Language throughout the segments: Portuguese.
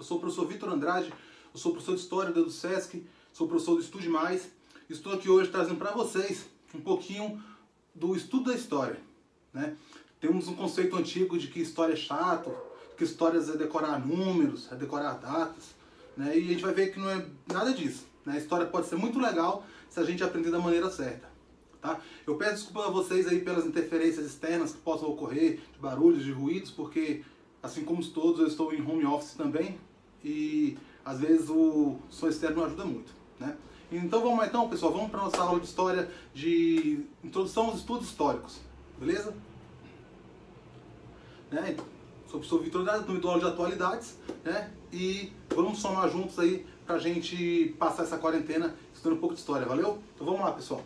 Eu sou o professor Vitor Andrade, eu sou professor de História do SESC, sou professor do Estude Mais. Estou aqui hoje trazendo para vocês um pouquinho do estudo da história, né? Temos um conceito antigo de que história é chato, que histórias é decorar números, é decorar datas, né? E a gente vai ver que não é nada disso, né? A história pode ser muito legal se a gente aprender da maneira certa, tá? Eu peço desculpa a vocês aí pelas interferências externas que possam ocorrer, de barulhos, de ruídos, porque assim como todos eu estou em home office também e às vezes o som externo não ajuda muito, né? Então vamos lá então, pessoal, vamos para a nossa aula de história de introdução aos estudos históricos, beleza? Né? Sou o professor Vitor Andrade, no aula de atualidades, né? E vamos somar juntos aí pra gente passar essa quarentena estudando um pouco de história, valeu? Então vamos lá, pessoal.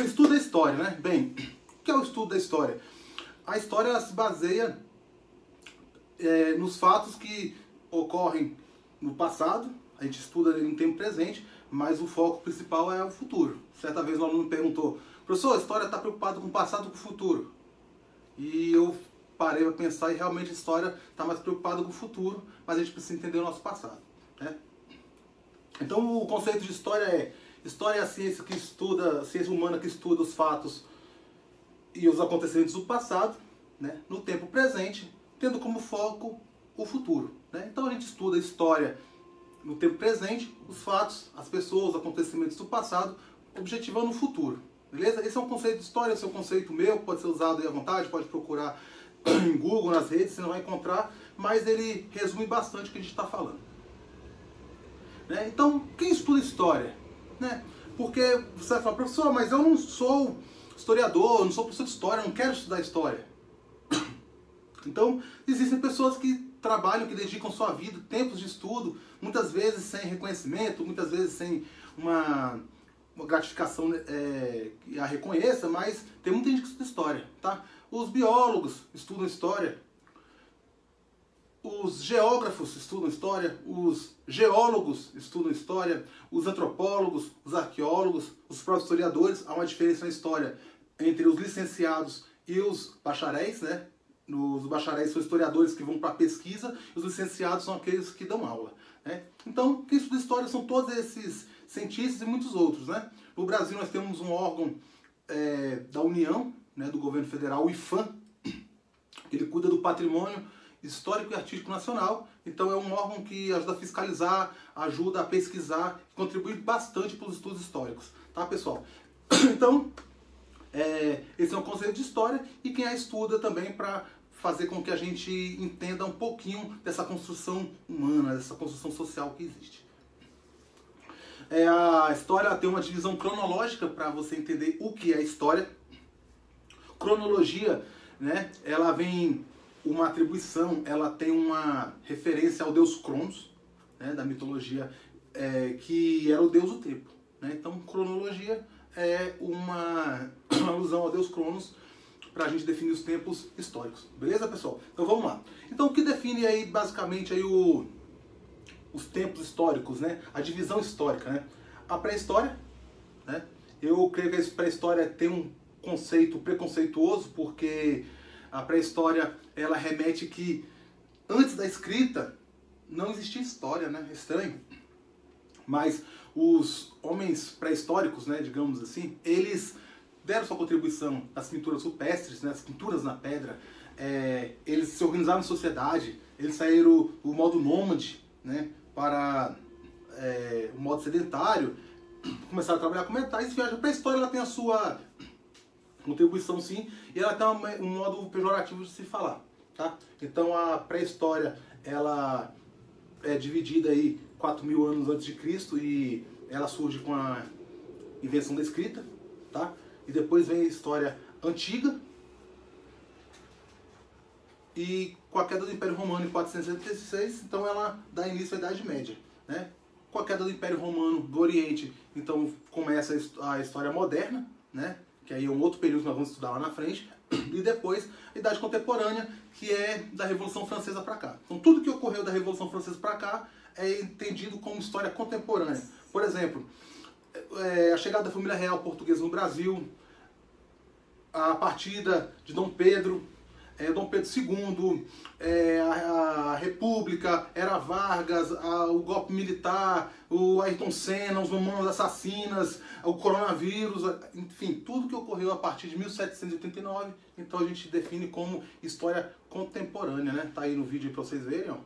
Estudo da história, né? Bem, o que é o estudo da história? A história se baseia nos fatos que ocorrem no passado, a gente estuda ele no tempo presente, mas o foco principal é o futuro. Certa vez um aluno me perguntou, professor, a história está preocupada com o passado ou com o futuro? E eu parei para pensar e realmente a história está mais preocupada com o futuro, mas a gente precisa entender o nosso passado, né? Então o conceito de história é a ciência que estuda, a ciência humana que estuda os fatos e os acontecimentos do passado, né, no tempo presente, tendo como foco o futuro, né? Então a gente estuda a história no tempo presente, os fatos, as pessoas, os acontecimentos do passado, objetivando o futuro. Beleza? Esse é um conceito de história, esse é um conceito meu, pode ser usado aí à vontade, pode procurar em Google, nas redes, você não vai encontrar, mas ele resume bastante o que a gente está falando. Né? Então, quem estuda história? Né? Porque você vai falar, professor, mas eu não sou historiador, eu não sou professor de história, eu não quero estudar história. Então, existem pessoas que trabalham, que dedicam sua vida, tempos de estudo, muitas vezes sem reconhecimento, muitas vezes sem uma gratificação que a reconheça, mas tem muita gente que estuda história, tá? Os biólogos estudam história, os geógrafos estudam história, os geólogos estudam história, os antropólogos, os arqueólogos, os próprios historiadores. Há uma diferença na história entre os licenciados e os bacharéis, né? Os bacharéis são historiadores que vão para a pesquisa, e os licenciados são aqueles que dão aula, né? Então, quem estuda história são todos esses cientistas e muitos outros, né? No Brasil nós temos um órgão da União, né, do governo federal, o IPHAN, que ele cuida do patrimônio histórico e artístico nacional. Então é um órgão que ajuda a fiscalizar, ajuda a pesquisar, contribui bastante para os estudos históricos, tá, pessoal? Então, esse é um conceito de história e quem a estuda também para fazer com que a gente entenda um pouquinho dessa construção humana, dessa construção social que existe. A história tem uma divisão cronológica para você entender o que é história. Cronologia, né, ela vem uma atribuição, ela tem uma referência ao deus Cronos, né, da mitologia, que era o deus do tempo, né? Então, cronologia é uma alusão ao deus Cronos para a gente definir os tempos históricos. Beleza, pessoal? Então vamos lá. Então o que define aí basicamente aí os tempos históricos, né? A divisão histórica, né? A pré-história, né? Eu creio que a pré-história tem um conceito preconceituoso, porque a pré-história ela remete que antes da escrita não existia história, né? Estranho. Mas os homens pré-históricos, né, digamos assim, eles deram sua contribuição nas pinturas rupestres, né, as pinturas na pedra, eles se organizaram em sociedade, eles saíram do modo nômade, né, para o modo sedentário, começaram a trabalhar com metais e viajam. A pré-história ela tem a sua contribuição sim, e ela tem um modo pejorativo de se falar, tá? Então a pré-história ela é dividida aí 4.000 anos antes de Cristo e ela surge com a invenção da escrita, tá? E depois vem a história antiga e com a queda do Império Romano em 476, então ela dá início à Idade Média, né? Com a queda do Império Romano do Oriente, então começa a história moderna, né? Que aí é um outro período que nós vamos estudar lá na frente, e depois a Idade Contemporânea, que é da Revolução Francesa para cá. Então tudo que ocorreu da Revolução Francesa para cá é entendido como história contemporânea. Por exemplo, a chegada da família real portuguesa no Brasil, a partida de Dom Pedro II, República, era Vargas, o golpe militar, o Ayrton Senna, os mamonas assassinas, o coronavírus, enfim, tudo que ocorreu a partir de 1789, então a gente define como história contemporânea, né? Tá aí no vídeo para vocês verem, ó.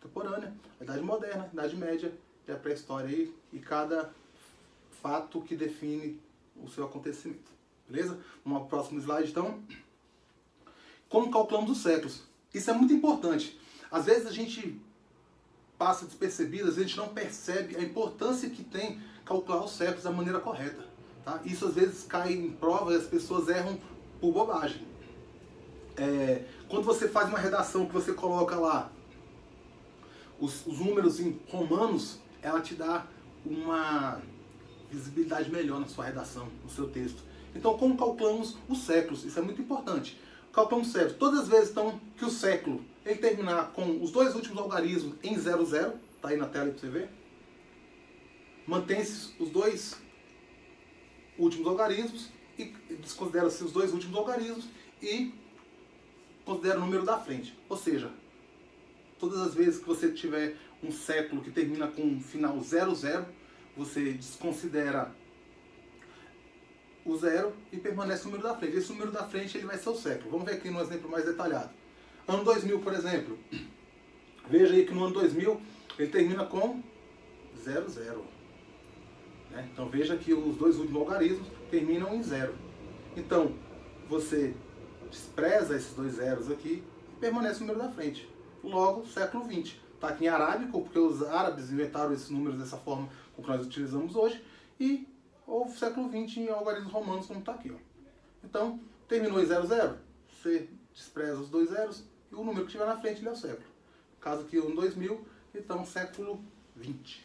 Contemporânea, a Idade Moderna, Idade Média e a pré-história aí, e cada fato que define o seu acontecimento. Beleza? Vamos ao próximo slide, então. Como calculamos os séculos? Isso é muito importante. Às vezes a gente passa despercebido, às vezes a gente não percebe a importância que tem calcular os séculos da maneira correta. Tá? Isso às vezes cai em prova e as pessoas erram por bobagem. Quando você faz uma redação que você coloca lá os números em romanos, ela te dá uma visibilidade melhor na sua redação, no seu texto. Então, como calculamos os séculos? Isso é muito importante. Calculamos séculos. Todas as vezes então, que o século ele terminar com os dois últimos algarismos em 00, tá aí na tela para você ver, mantém-se os dois últimos algarismos e desconsidera-se os dois últimos algarismos e considera o número da frente. Ou seja, todas as vezes que você tiver um século que termina com um final 00, você desconsidera o 0 e permanece o número da frente. Esse número da frente ele vai ser o século. Vamos ver aqui no exemplo mais detalhado. Ano 2000, por exemplo. Veja aí que no ano 2000 ele termina com 00. Né? Então veja que os dois últimos algarismos terminam em 0. Então você despreza esses dois zeros aqui e permanece o número da frente. Logo, século 20. Está aqui em arábico, porque os árabes inventaram esses números dessa forma como nós utilizamos hoje. E ou século 20 em algarismos romanos, como está aqui. Ó. Então, terminou em 00, você despreza os dois zeros e o número que estiver na frente ele é o século. No caso aqui, ano 2000, então século 20.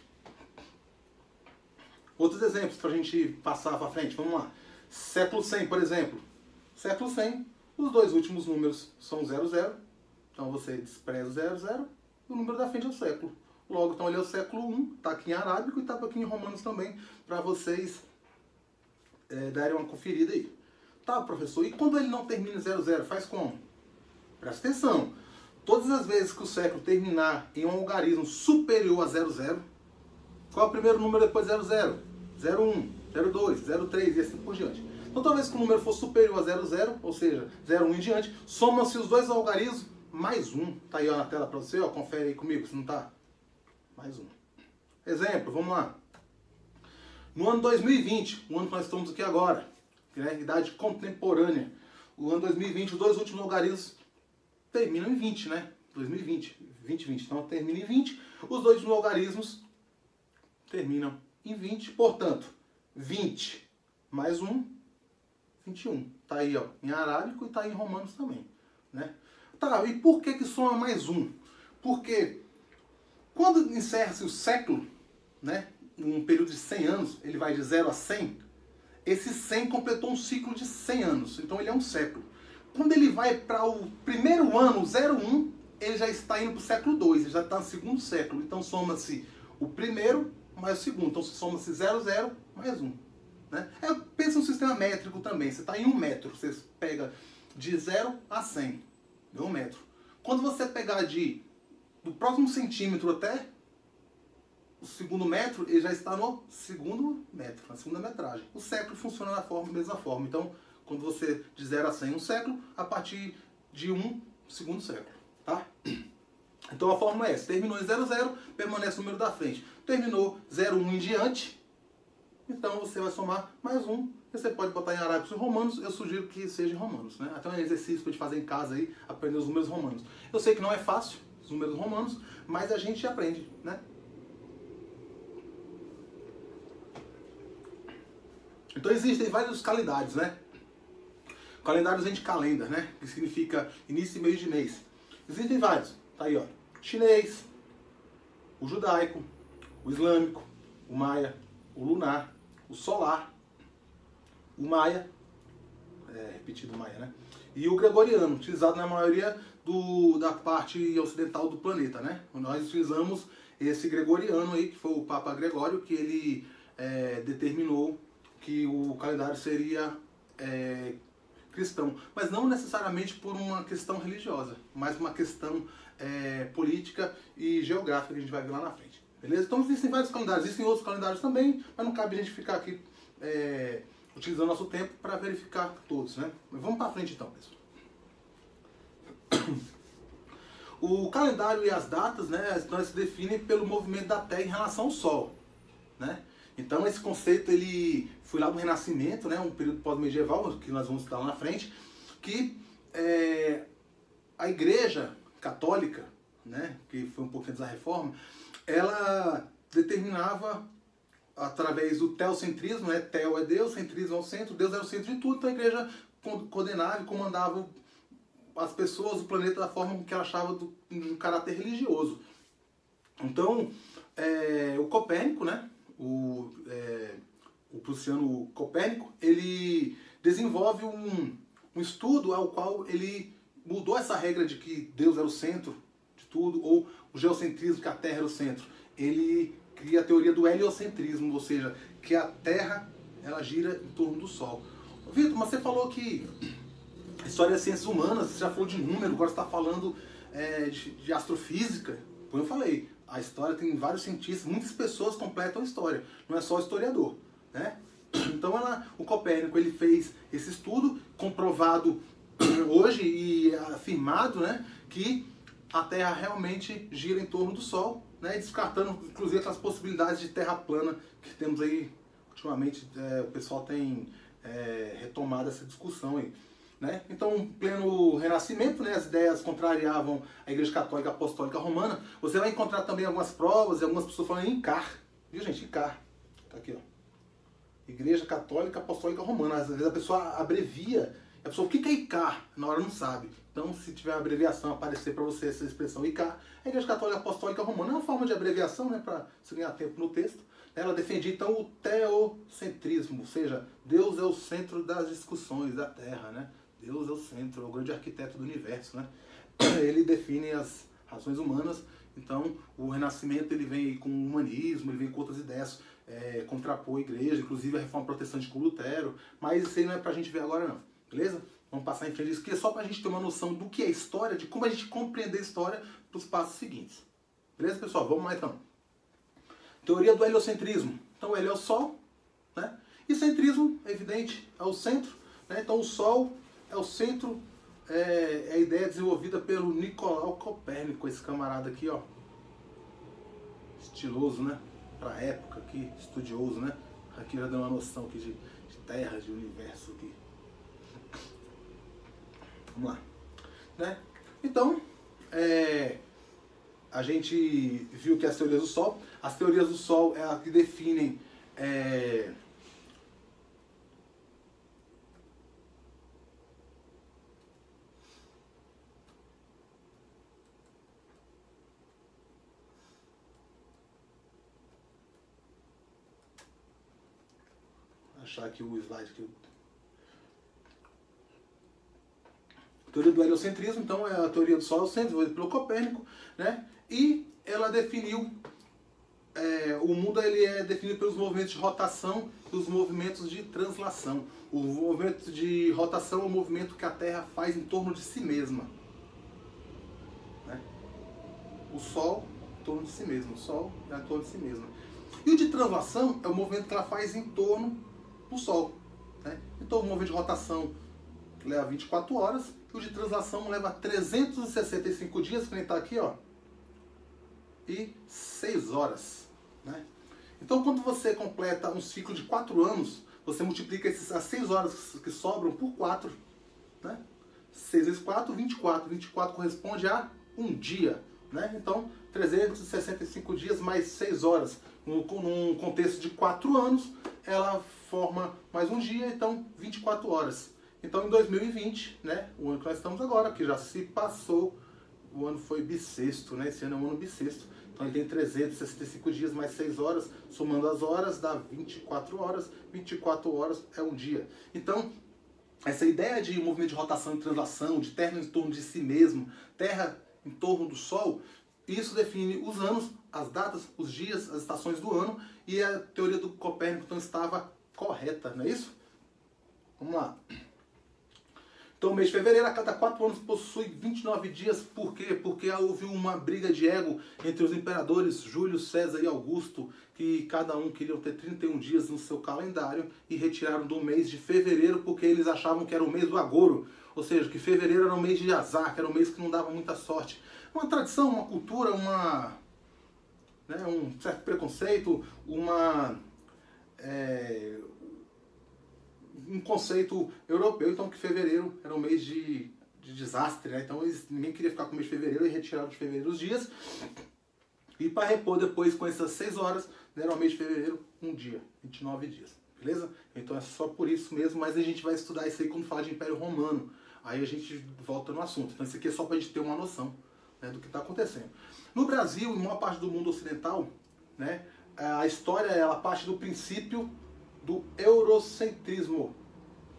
Outros exemplos para a gente passar para frente, vamos lá. Século 100, por exemplo. Século 100, os dois últimos números são 00, então você despreza o 00 e o número da frente é o século. Logo, então ele é o século 1, está aqui em arábico e está aqui em romanos também, para vocês darem uma conferida aí. Tá, professor, e quando ele não termina em 00, faz como? Presta atenção. Todas as vezes que o século terminar em um algarismo superior a 00, qual é o primeiro número depois de 00? 01, 02, 03 e assim por diante. Então, toda vez que o número for superior a 00, ou seja, 01 em diante, somam-se os dois algarismos mais 1. Tá aí ó, na tela para você, ó, confere aí comigo se não tá. Mais 1. Exemplo, vamos lá. No ano 2020, o ano que nós estamos aqui agora, né, idade contemporânea, o ano 2020, os dois últimos algarismos terminam em 20, né? 2020, 2020. Então termina em 20, os dois últimos algarismos terminam em 20, portanto, 20 mais 1, 21. Tá aí, ó, em arábico e tá aí em romanos também, né? Tá, e por que soma mais 1? Porque quando encerra-se o século, né, um período de 100 anos, ele vai de 0 a 100, esse 100 completou um ciclo de 100 anos, então ele é um século. Quando ele vai para o primeiro ano, o 01, ele já está indo para o século 2, ele já está no segundo século, então soma-se o primeiro mais o segundo, então soma-se 00 mais 1. Né? Pensa no sistema métrico também, você está em 1 metro, você pega de 0 a 100, é 1 metro. Quando você pegar do próximo centímetro até o segundo metro, ele já está no segundo metro, na segunda metragem. O século funciona da mesma forma. Então, quando você de 0 a 100, um século, a partir de 1, segundo século. Tá? Então a fórmula é essa. Terminou em 00, permanece o número da frente. Terminou 01 em diante, então você vai somar mais 1. Você pode botar em arábicos e romanos, eu sugiro que seja em romanos. Né? Até um exercício para a gente fazer em casa aí, aprender os números romanos. Eu sei que não é fácil, os números romanos, mas a gente aprende, né? Então existem vários calendários, né? Calendários vem de calendar, né? Que significa início e meio de mês. Existem vários. Tá aí, ó. Chinês, o judaico, o islâmico, o maia, o lunar, o solar, o maia, repetido maia, né? E o gregoriano, utilizado na maioria da parte ocidental do planeta, né? Nós utilizamos esse gregoriano aí, que foi o Papa Gregório, que ele determinou que o calendário seria cristão, mas não necessariamente por uma questão religiosa, mas uma questão política e geográfica que a gente vai ver lá na frente. Beleza? Então existem vários calendários, existem outros calendários também, mas não cabe a gente ficar aqui utilizando nosso tempo para verificar todos, né? Mas vamos para frente então, pessoal. O calendário e as datas, né, se definem pelo movimento da Terra em relação ao Sol, né? Então esse conceito ele foi lá do Renascimento, né, um período pós-medieval que nós vamos estudar lá na frente, que a Igreja Católica, né, que foi um pouquinho da Reforma, ela determinava através do teocentrismo, né, teo é Deus, centrismo é o centro, Deus era o centro de tudo, então a Igreja coordenava e comandava as pessoas, o planeta, da forma que ela achava do caráter religioso. Então, o Copérnico, né, o prussiano Copérnico, ele desenvolve um estudo ao qual ele mudou essa regra de que Deus era o centro de tudo, ou o geocentrismo, que a Terra era o centro. Ele cria a teoria do heliocentrismo, ou seja, que a Terra ela gira em torno do Sol. Vitor, mas você falou que história das ciências humanas, você já falou de número, agora você está falando de astrofísica. Como eu falei, a história tem vários cientistas, muitas pessoas completam a história, não é só o historiador, né? Então o Copérnico ele fez esse estudo, comprovado hoje e afirmado, né, que a Terra realmente gira em torno do Sol, né, descartando inclusive aquelas possibilidades de Terra plana que temos aí ultimamente. O pessoal tem retomado essa discussão aí. Né? Então, em pleno Renascimento, né, as ideias contrariavam a Igreja Católica Apostólica Romana. Você vai encontrar também algumas provas e algumas pessoas falando em ICAR. Viu, gente? ICAR. Tá aqui, ó. Igreja Católica Apostólica Romana. Às vezes a pessoa abrevia. A pessoa, o que é ICAR? Na hora não sabe. Então, se tiver uma abreviação aparecer para você essa expressão ICAR, a Igreja Católica Apostólica Romana é uma forma de abreviação, né, para se ganhar tempo no texto. Ela defendia, então, o teocentrismo, ou seja, Deus é o centro das discussões da Terra, né? Deus é o centro, é o grande arquiteto do universo, né? Ele define as razões humanas. Então, o Renascimento ele vem com o humanismo, ele vem com outras ideias, contrapor a igreja, inclusive a reforma protestante com Lutero. Mas isso aí não é pra gente ver agora, não. Beleza? Vamos passar em frente. Isso aqui é só pra gente ter uma noção do que é história, de como a gente compreender a história pros passos seguintes. Beleza, pessoal? Vamos lá, então. Teoria do heliocentrismo. Então, o helio é o Sol, né? E centrismo, é evidente, é o centro, né? Então, o Sol é o centro, é a ideia desenvolvida pelo Nicolau Copérnico, esse camarada aqui, ó. Estiloso, né? Pra época aqui, estudioso, né? Aqui já deu uma noção aqui de terra, de universo aqui. Vamos lá. Né? Então, a gente viu que as teorias do Sol, é a que definem achar aqui o slide aqui. A teoria do heliocentrismo, então, é a teoria do Sol, desenvolvida pelo Copérnico, né? E ela definiu, o mundo ele é definido pelos movimentos de rotação e os movimentos de translação. O movimento de rotação é o movimento que a Terra faz em torno de si mesma, né? O Sol em torno de si mesmo, o Sol é em torno de si mesma. E o de translação é o movimento que ela faz em torno do Sol, né? Então o movimento de rotação leva 24 horas e o de translação leva 365 dias, que nem está aqui, ó, e 6 horas, né? Então quando você completa um ciclo de 4 anos, você multiplica as 6 horas que sobram por 4, né? 6 vezes 4, 24. 24 corresponde a um dia, né? Então 365 dias mais 6 horas. Num contexto de 4 anos, ela forma mais um dia, então 24 horas. Então em 2020, né, o ano que nós estamos agora, que já se passou, o ano foi bissexto, né? Esse ano é um ano bissexto. Então ele tem 365 dias mais 6 horas, somando as horas dá 24 horas. 24 horas é um dia. Então, essa ideia de movimento de rotação e translação, de Terra em torno de si mesmo, Terra em torno do Sol, isso define os anos, as datas, os dias, as estações do ano, e a teoria do Copérnico então estava correta, não é isso? Vamos lá. Então o mês de fevereiro, a cada 4 anos, possui 29 dias. Por quê? Porque houve uma briga de ego entre os imperadores Júlio, César e Augusto, que cada um queria ter 31 dias no seu calendário e retiraram do mês de fevereiro porque eles achavam que era o mês do agouro. Ou seja, que fevereiro era um mês de azar, que era um mês que não dava muita sorte. Uma tradição, uma cultura, um certo preconceito, um conceito europeu, então que fevereiro era um mês de desastre, né? Então ninguém queria ficar com o mês de fevereiro e retiraram de fevereiro os dias. E para repor depois com essas 6 horas, deram ao mês de fevereiro um dia, 29 dias, beleza? Então é só por isso mesmo, mas a gente vai estudar isso aí quando falar de Império Romano. Aí a gente volta no assunto. Então isso aqui é só para a gente ter uma noção, né, do que está acontecendo. No Brasil e em maior parte do mundo ocidental, né, a história ela parte do princípio do eurocentrismo.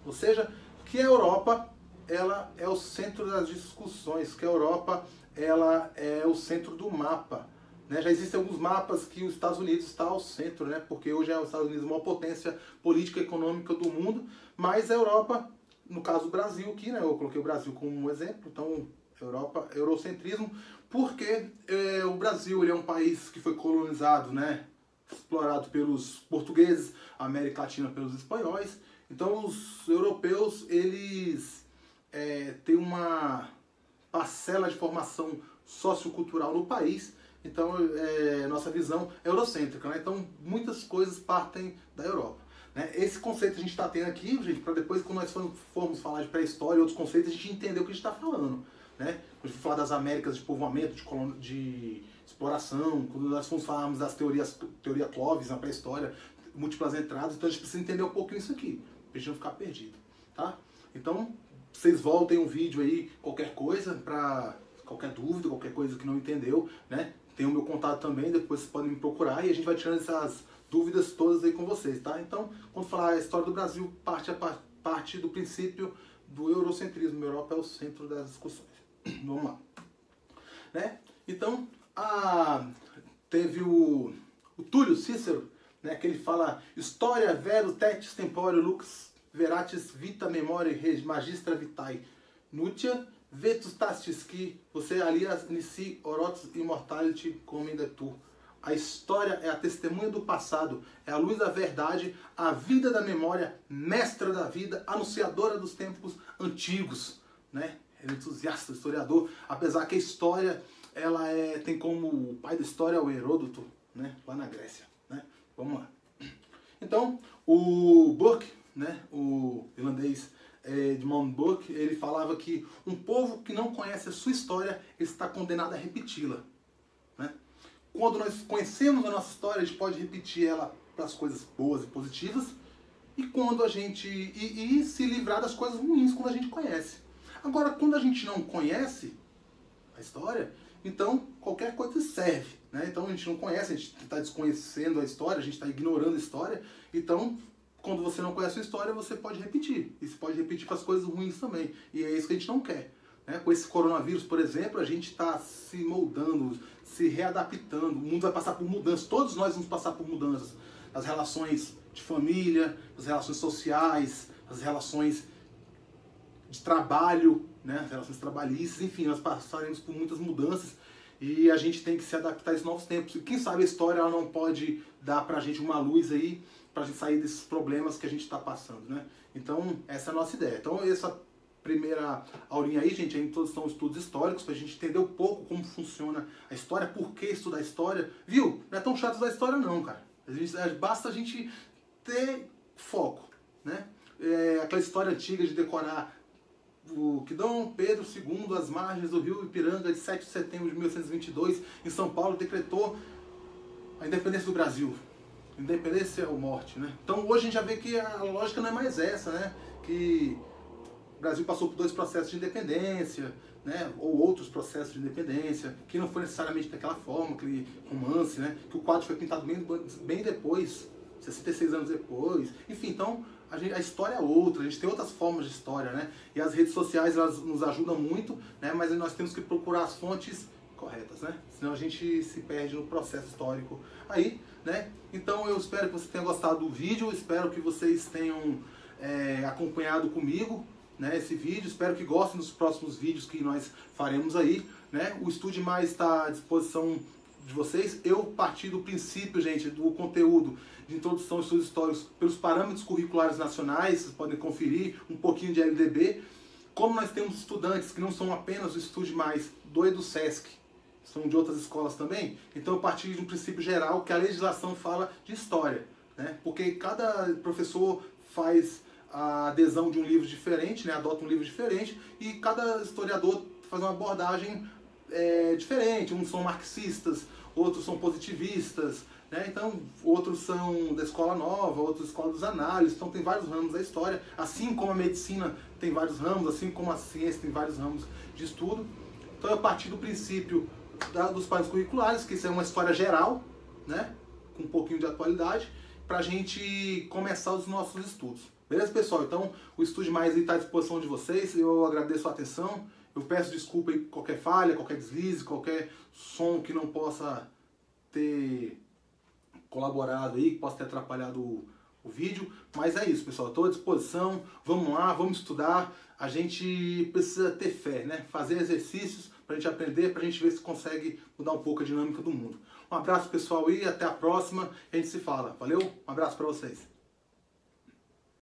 Ou seja, que a Europa ela é o centro das discussões, que a Europa ela é o centro do mapa. Né? Já existem alguns mapas que os Estados Unidos está ao centro, né? Porque hoje os Estados Unidos é a maior potência política e econômica do mundo, mas a Europa, no caso do Brasil aqui, né? Eu coloquei o Brasil como um exemplo, então Europa, eurocentrismo, porque o Brasil ele é um país que foi colonizado, né? Explorado pelos portugueses, a América Latina pelos espanhóis. Então os europeus, eles têm uma parcela de formação sociocultural no país, então nossa visão é eurocêntrica, né? Então muitas coisas partem da Europa. Né? Esse conceito a gente está tendo aqui, gente, para depois quando nós formos falar de pré-história e outros conceitos, a gente entender o que a gente está falando. Né? Quando a gente for falar das Américas, de povoamento, de exploração, quando nós formos falarmos das teoria Clovis na pré-história, múltiplas entradas, então a gente precisa entender um pouquinho isso aqui, pra gente não ficar perdido, tá? Então, vocês voltem um vídeo aí, qualquer coisa, pra qualquer dúvida, qualquer coisa que não entendeu, né? Tem o meu contato também, depois vocês podem me procurar e a gente vai tirando essas dúvidas todas aí com vocês, tá? Então, quando falar a história do Brasil, parte do princípio do eurocentrismo. A Europa é o centro das discussões. Vamos lá. Né? Então, teve o Túlio Cícero, né, que ele fala: História vero tetis tempore lux veratis vita memoria magistra vitae nutia vetus tastis, que você alias nisi orotus immortality comendetur. A história é a testemunha do passado, é a luz da verdade, a vida da memória, mestra da vida, anunciadora dos tempos antigos. Né? Ele é entusiasta, historiador, apesar que a história ela tem como o pai da história o Heródoto, né? Lá na Grécia. Né? Vamos lá. Então, o Burke, né? O irlandês Edmund Burke, ele falava que um povo que não conhece a sua história está condenado a repeti-la. Né? Quando nós conhecemos a nossa história, a gente pode repetir ela para as coisas boas e positivas, e quando a gente e se livrar das coisas ruins quando a gente conhece. Agora, quando a gente não conhece a história, então qualquer coisa serve. Né? Então a gente não conhece, a gente está desconhecendo a história, a gente está ignorando a história. Então, quando você não conhece a história, você pode repetir. E você pode repetir para as coisas ruins também. E é isso que a gente não quer. Né? Com esse coronavírus, por exemplo, a gente está se moldando, se readaptando. O mundo vai passar por mudanças. Todos nós vamos passar por mudanças. As relações de família, as relações sociais, as relações de trabalho, né? As relações trabalhistas, enfim, nós passaremos por muitas mudanças e a gente tem que se adaptar a esses novos tempos. E quem sabe a história ela não pode dar pra gente uma luz aí, pra gente sair desses problemas que a gente está passando, né? Então, essa é a nossa ideia. Então, essa primeira aulinha aí, gente, a introdução aos estudos históricos, pra gente entender um pouco como funciona a história, por que estudar a história. Viu? Não é tão chato estudar a história não, cara. Basta a gente ter foco, né? Aquela história antiga de decorar que Dom Pedro II, às margens do rio Ipiranga, de 7 de setembro de 1822, em São Paulo, decretou a independência do Brasil. Independência ou morte, né? Então hoje a gente já vê que a lógica não é mais essa, né? Que o Brasil passou por 2 processos de independência, né? Ou outros processos de independência, que não foi necessariamente daquela forma, aquele romance, né? Que o quadro foi pintado bem depois, 66 anos depois. Enfim, então a história é outra, a gente tem outras formas de história, né? E as redes sociais elas nos ajudam muito, né? Mas nós temos que procurar as fontes corretas, né? Senão a gente se perde no processo histórico aí, né? Então eu espero que você tenha gostado do vídeo, espero que vocês tenham acompanhado comigo, né, esse vídeo. Espero que gostem dos próximos vídeos que nós faremos aí, né? O Estude Mais está à disposição de vocês. Eu parti do princípio, gente, do conteúdo de introdução aos estudos históricos pelos parâmetros curriculares nacionais, vocês podem conferir um pouquinho de LDB. Como nós temos estudantes que não são apenas o Estude Mais do EduSesc, são de outras escolas também, então eu parti de um princípio geral que a legislação fala de história, né? Porque cada professor faz a adesão de um livro diferente, né? Adota um livro diferente, e cada historiador faz uma abordagem diferente. Uns são marxistas, outros são positivistas, né? Então outros são da escola nova, outros da escola dos análises. Então tem vários ramos da história, assim como a medicina tem vários ramos, assim como a ciência tem vários ramos de estudo. Então eu parti do princípio dos parâmetros curriculares, que isso é uma história geral, né? Com um pouquinho de atualidade, para a gente começar os nossos estudos. Beleza, pessoal? Então o Estude Mais está à disposição de vocês. Eu agradeço a atenção. Eu peço desculpa aí por qualquer falha, qualquer deslize, qualquer som que não possa ter colaborado aí, que possa ter atrapalhado o vídeo. Mas é isso, pessoal. Estou à disposição. Vamos lá, vamos estudar. A gente precisa ter fé, né? Fazer exercícios para a gente aprender, para a gente ver se consegue mudar um pouco a dinâmica do mundo. Um abraço, pessoal, e até a próxima. A gente se fala. Valeu? Um abraço para vocês.